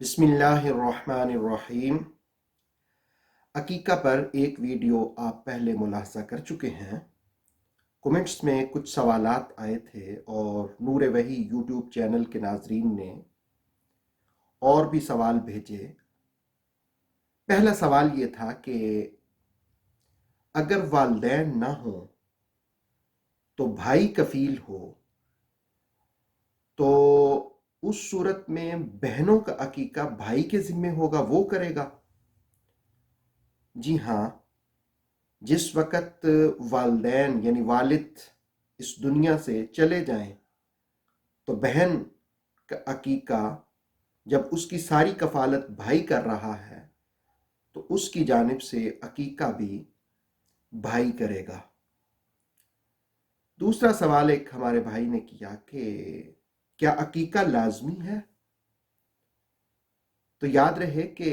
بسم اللہ الرحمن الرحیم۔ عقیقہ پر ایک ویڈیو آپ پہلے ملاحظہ کر چکے ہیں۔ کومنٹس میں کچھ سوالات آئے تھے اور نور وحی یوٹیوب چینل کے ناظرین نے اور بھی سوال بھیجے۔ پہلا سوال یہ تھا کہ اگر والدین نہ ہوں تو بھائی کفیل ہو تو اس صورت میں بہنوں کا عقیقہ بھائی کے ذمہ ہوگا، وہ کرے گا؟ جی ہاں، جس وقت والدین یعنی والد اس دنیا سے چلے جائیں تو بہن کا عقیقہ جب اس کی ساری کفالت بھائی کر رہا ہے تو اس کی جانب سے عقیقہ بھی بھائی کرے گا۔ دوسرا سوال ایک ہمارے بھائی نے کیا کہ کیا عقیقہ لازمی ہے؟ تو یاد رہے کہ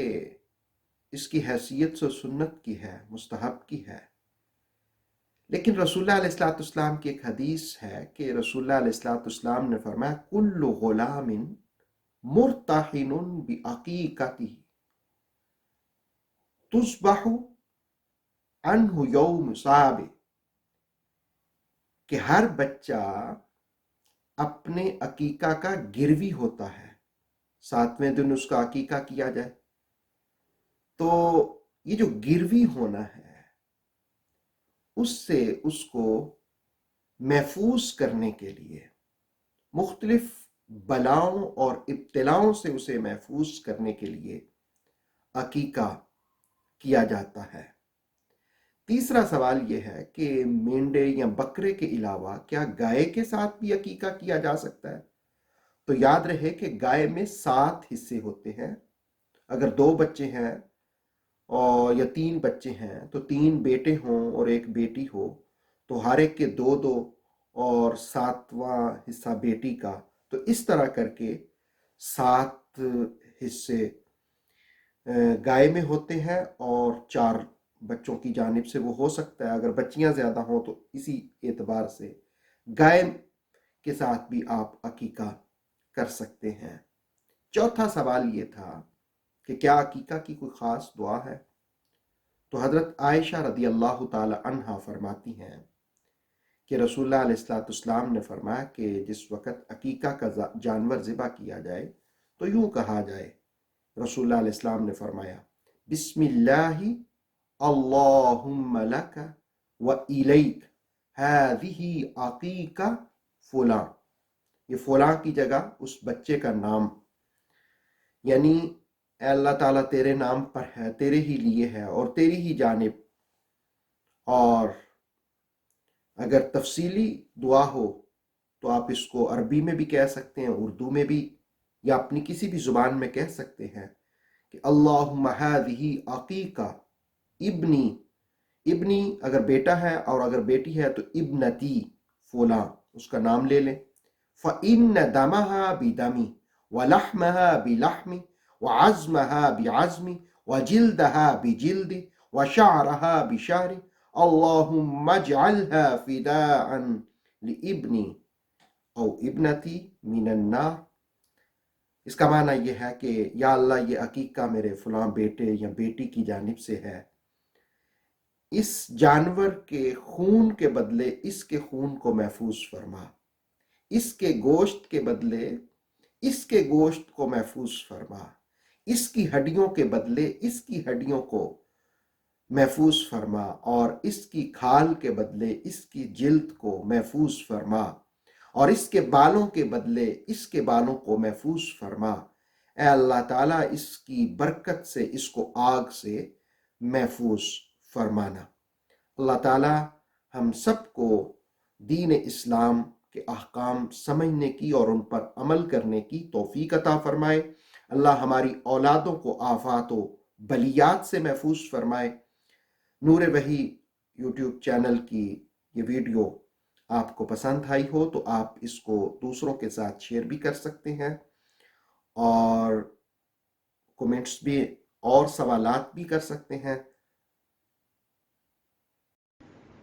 اس کی حیثیت سنت کی ہے، مستحب کی ہے، لیکن رسول اللہ علیہ السلام کی ایک حدیث ہے کہ رسول اللہ علیہ السلام نے فرمایا کل غلام مرتحن بعقیقتہ تصبح عنہ یوم سابع، کہ ہر بچہ اپنے عقیقہ کا گروی ہوتا ہے، 7ویں دن اس کا عقیقہ کیا جائے۔ تو یہ جو گروی ہونا ہے اس سے اس کو محفوظ کرنے کے لیے، مختلف بلاؤں اور ابتلاؤں سے اسے محفوظ کرنے کے لیے عقیقہ کیا جاتا ہے۔ تیسرا سوال یہ ہے کہ مینڈے یا بکرے کے علاوہ کیا گائے کے ساتھ بھی عقیقہ کیا جا سکتا ہے؟ تو یاد رہے کہ گائے میں 7 حصے ہوتے ہیں۔ اگر 2 بچے ہیں اور یا 3 بچے ہیں تو 3 بیٹے ہوں اور 1 بیٹی ہو تو ہر ایک کے 2 اور 7واں حصہ بیٹی کا، تو اس طرح کر کے 7 حصے گائے میں ہوتے ہیں اور 4 بچوں کی جانب سے وہ ہو سکتا ہے۔ اگر بچیاں زیادہ ہوں تو اسی اعتبار سے گائے کے ساتھ بھی آپ عقیقہ کر سکتے ہیں۔ چوتھا سوال یہ تھا کہ کیا عقیقہ کی کوئی خاص دعا ہے؟ تو حضرت عائشہ رضی اللہ تعالی عنہا فرماتی ہیں کہ رسول اللہ علیہ السلام نے فرمایا کہ جس وقت عقیقہ کا جانور ذبح کیا جائے تو یوں کہا جائے، رسول اللہ علیہ السلام نے فرمایا بسم اللہ اللہم لک و الیک ہذہ عقیقہ فلاں، یہ فلاں کی جگہ اس بچے کا نام، یعنی اے اللہ تعالیٰ تیرے نام پر ہے، تیرے ہی لیے ہے اور تیری ہی جانب۔ اور اگر تفصیلی دعا ہو تو آپ اس کو عربی میں بھی کہہ سکتے ہیں، اردو میں بھی، یا اپنی کسی بھی زبان میں کہہ سکتے ہیں کہ اللہم ہذہ عقیقہ ابنی، ابنی اگر بیٹا ہے اور اگر بیٹی ہے تو ابنتی فلاں، اس کا نام لے لیں۔ فإن دمها بدمی ولحمها بلحمی وعظمها بعظمی وجلدها بجلدی وشعرها بشعری اللہم اجعلها فداء لابنی او ابنتی من النار۔ اس کا معنی یہ ہے کہ یا اللہ یہ عقیقہ میرے فلاں بیٹے یا بیٹی کی جانب سے ہے، اس جانور کے خون کے بدلے اس کے خون کو محفوظ فرما، اس کے گوشت کے بدلے اس کے گوشت کو محفوظ فرما، اس کی ہڈیوں کے بدلے اس کی ہڈیوں کو محفوظ فرما، اور اس کی کھال کے بدلے اس کی جلد کو محفوظ فرما، اور اس کے بالوں کے بدلے اس کے بالوں کو محفوظ فرما۔ اے اللہ تعالیٰ اس کی برکت سے اس کو آگ سے محفوظ فرمانا۔ اللہ تعالیٰ ہم سب کو دین اسلام کے احکام سمجھنے کی اور ان پر عمل کرنے کی توفیق عطا فرمائے۔ اللہ ہماری اولادوں کو آفات و بلیات سے محفوظ فرمائے۔ نور وحی یوٹیوب چینل کی یہ ویڈیو آپ کو پسند آئی ہو تو آپ اس کو دوسروں کے ساتھ شیئر بھی کر سکتے ہیں، اور کومنٹس بھی اور سوالات بھی کر سکتے ہیں۔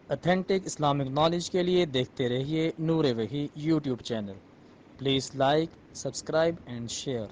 اتھینٹک اسلامک نالج کے لیے دیکھتے رہیے نور وحی YouTube channel. Please like, subscribe and share.